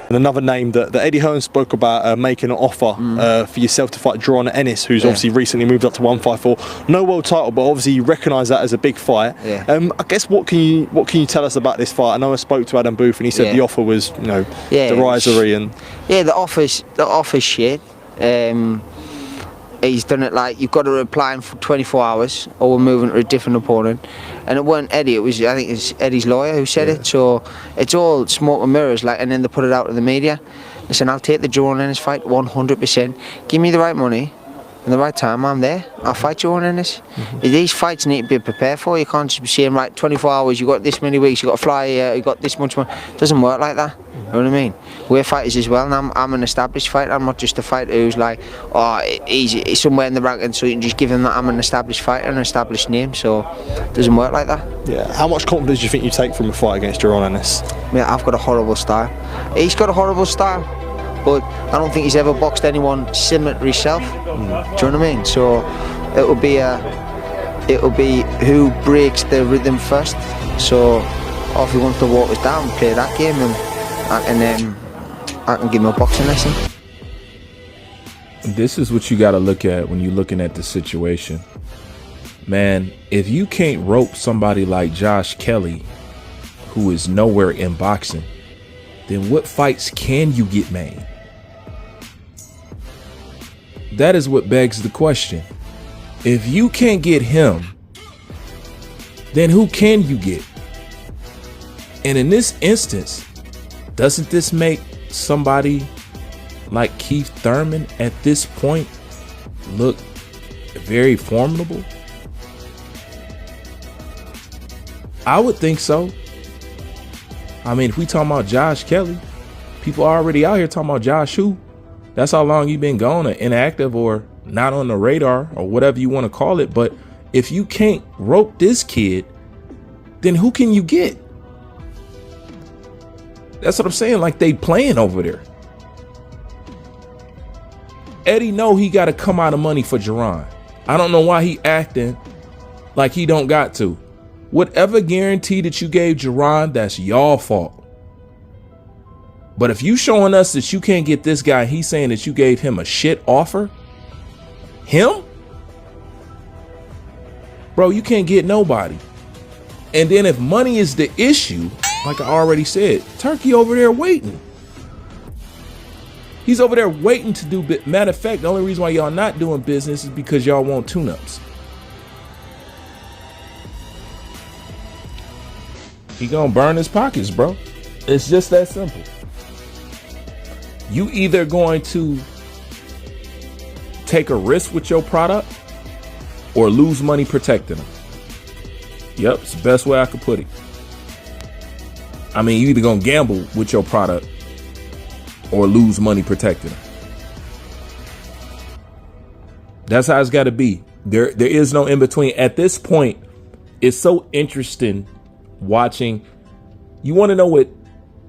And another name that Eddie Hearn spoke about making an offer for yourself to fight JARON ENNIS, who's obviously recently moved up to 154. No world title, but obviously you recognise that as a big fight. I guess what can you tell us about this fight? I know I spoke to Adam Booth and he said the offer was, you know, derisory and the offer's shit. He's done it like you've got to reply in for 24 hours or we're moving to a different opponent. And it weren't Eddie, I think it's Eddie's lawyer who said it. So it's all smoke and mirrors, like, and then they put it out to the media. Listen, I'll take the JARON ENNIS fight 100%. Give me the right money and the right time, I'm there. I'll fight JARON ENNIS. These fights need to be prepared for. You can't just be saying, right, 24 hours, you got this many weeks, you got to fly here, you got this much money. It doesn't work like that. You know what I mean? We're fighters as well, and I'm an established fighter. I'm not just a fighter who's like, oh, he's somewhere in the rankings, so you can just give him that I'm an established fighter, an established name, so it doesn't work like that. Yeah. How much confidence do you think you take from a fight against JARON ENNIS? Yeah, I've got a horrible style. He's got a horrible style, but I don't think he's ever boxed anyone similar to himself. Do you know what I mean? So it'll be who breaks the rhythm first. So if he wants to walk us down, play that game, and I can give him a boxing lesson. This is what you got to look at when you're looking at the situation. Man, if you can't rope somebody like Josh Kelly, who is nowhere in boxing, then what fights can you get made? That is what begs the question. If you can't get him, then who can you get? And in this instance, doesn't this make somebody like Keith Thurman at this point look very formidable? I would think so. I mean, if we talking about Josh Kelly, people are already out here talking about Josh who? That's how long you've been gone or inactive or not on the radar or whatever you want to call it. But if you can't rope this kid, then who can you get? That's what I'm saying. Like, they playing over there. Eddie know he got to come out of money for JARON. I don't know why he acting like he don't got to. Whatever guarantee that you gave JARON, that's y'all fault. But if you showing us that you can't get this guy, he's saying that you gave him a shit offer. Him? Bro, you can't get nobody. And then if money is the issue, like I already said, Turkey over there waiting. He's over there waiting to do. Matter of fact, the only reason why y'all not doing business is because y'all want tune-ups. He gonna burn his pockets, bro. It's just that simple. You either going to take a risk with your product or lose money protecting them. Yep, it's the best way I could put it. I mean, you either gonna gamble with your product or lose money protecting them. That's how it's got to be. There is no in between. At this point, it's so interesting watching. You want to know what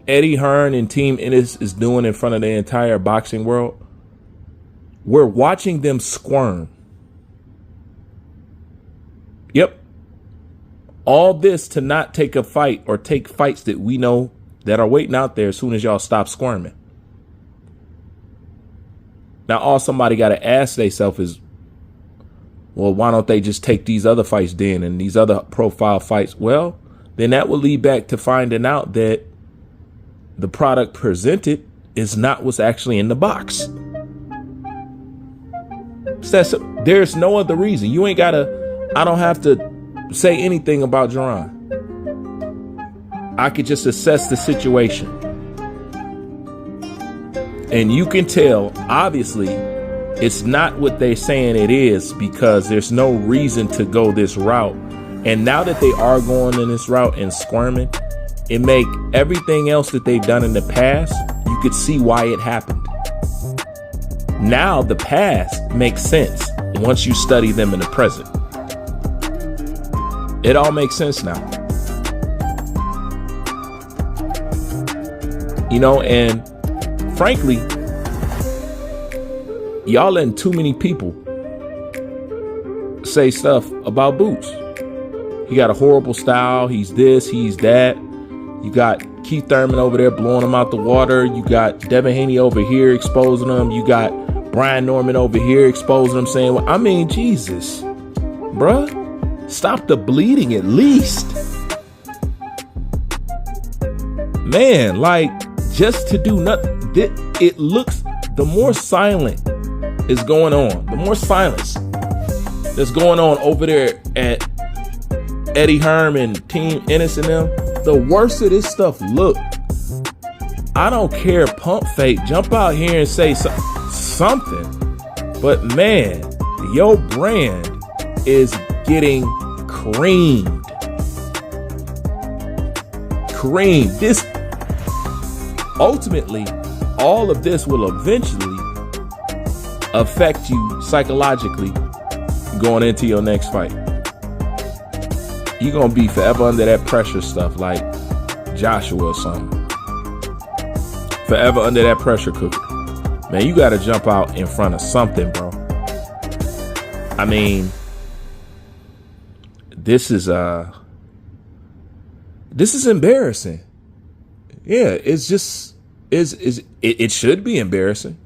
Eddie Hearn and Team ENNIS is doing in front of the entire boxing world? We're watching them squirm. Yep. All this to not take a fight or take fights that we know that are waiting out there as soon as y'all stop squirming. Now, all somebody got to ask themselves is, well, why don't they just take these other fights then and these other profile fights? Well, then that will lead back to finding out that the product presented is not what's actually in the box. So there's no other reason. You ain't got to, I don't have to say anything about JARON. I could just assess the situation. And you can tell, obviously, it's not what they're saying it is because there's no reason to go this route. And now that they are going in this route and squirming, it make everything else that they've done in the past, you could see why it happened. Now the past makes sense once you study them in the present. It all makes sense now. You know, and frankly, y'all letting too many people say stuff about Boots. He got a horrible style. He's this, he's that. You got Keith Thurman over there blowing him out the water. You got Devin Haney over here exposing him. You got Brian Norman over here exposing him, saying, well, I mean, Jesus, bruh, stop the bleeding at least. Man, like, just to do nothing. It looks, the more silent is going on, the more silence that's going on over there at Eddie HERN and Team ENNIS and them, the worse of this stuff look. I don't care, pump fake, jump out here and say something. But man, your brand is getting creamed. Creamed. This, ultimately, all of this will eventually affect you psychologically going into your next fight. You're going to be forever under that pressure stuff like Joshua or something. Forever under that pressure cooker. Man, you got to jump out in front of something, bro. I mean, this is embarrassing. Yeah, it's just, it should be embarrassing.